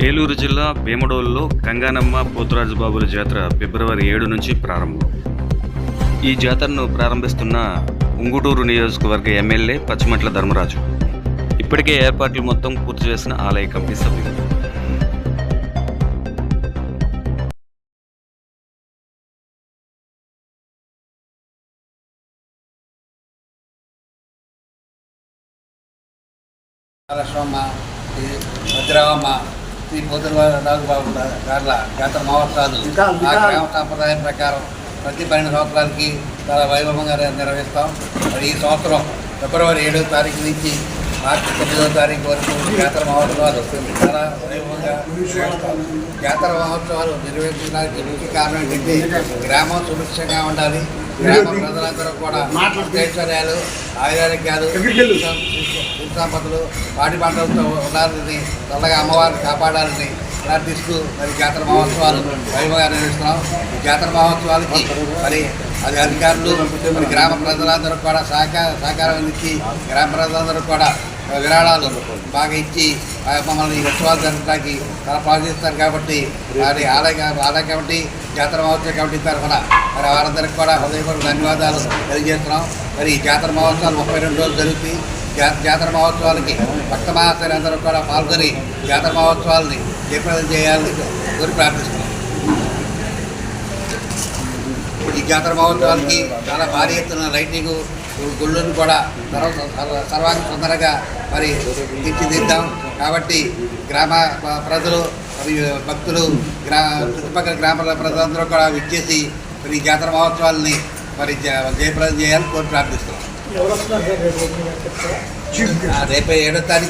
ఏలూరు జిల్లా భీమడోలులో గంగానమ్మ పోతురాజుబాబుల జాతర ఫిబ్రవరి 7 నుంచి ప్రారంభం. ఈ జాతరను ప్రారంభిస్తున్న ఉంగుటూరు నియోజకవర్గ ఎమ్మెల్యే పచ్చిమట్ల ధర్మరాజు. ఇప్పటికే ఏర్పాట్లు మొత్తం పూర్తి చేసిన ఆలయ కమిటీ సభ్యులు. లక్ష్మమ్మ, శ్రీ భద్రావమ్మ, శ్రీ పోతురాజుబాబు గార్ల జాతర మహోత్సవాలు ఆ గ్రామ సాంప్రదాయం ప్రకారం ప్రతి 12 సంవత్సరాలకి చాలా వైభవంగా నిర్వహిస్తాం. మరి ఈ సంవత్సరం ఫిబ్రవరి 7వ తారీఖు నుంచి మార్చి 9వ తారీఖు వరకు జాతర మహోత్సవాలు చాలా వైభవంగా నిర్వహిస్తాం. జాతర మహోత్సవాలు నిర్వహించడానికి ముఖ్య కారణం ఏంటంటే గ్రామం సుభిక్షంగా ఉండాలి, గ్రామ ప్రజలందరూ కూడా ఐశ్వర్యాలు, ఆయురారోగ్యాలు, సంపదలు, పాడి పంటలతో ఉండాలని, చల్లగా అమ్మవారిని కాపాడాలని ప్రార్థిస్తూ మరి జాతర మహోత్సవాలు వైభవంగా నిర్వహిస్తున్నాం. ఈ జాతర మహోత్సవాలకి మరి అది అధికారులు మరి గ్రామ ప్రజలందరూ కూడా సహకారం ఇచ్చి గ్రామ ప్రజలందరూ కూడా విరాళాలు బాగా ఇచ్చి మమ్మల్ని ఈ ఉత్సవాలు జరగడానికి చాలా ప్రోత్సహిస్తారు. కాబట్టి మరి ఆలయ కమిటీ, జాతర మహోత్సవ కమిటీ తరఫున మరి వారందరికీ కూడా హృదయపూర్వక ధన్యవాదాలు తెలియజేస్తున్నాం. మరి ఈ జాతర మహోత్సవాలు 32 రోజులు జరుగుతాయి. జాతర మహోత్సవాలకి భక్త మహాశయులందరూ కూడా పాల్గొని జాతర మహోత్సవాలని జయప్రదం చేయాలని కోరి ప్రార్థిస్తున్నాం. ఈ జాతర మహోత్సవాలకి చాలా భారీ ఎత్తున లైటింగ్, గుళ్ళను కూడా సర్వాంగ సుందరంగా మరి తీర్చిదిద్దాం. కాబట్టి గ్రామ ప్రజలు, భక్తులు, చుట్టుపక్కల గ్రామాల ప్రజలందరూ కూడా విచ్చేసి మరి ఈ జాతర మహోత్సవాలని మరి జయప్రదం చేయాలని కోరి ప్రార్థిస్తున్నాం. రేపు 7వ తారీఖు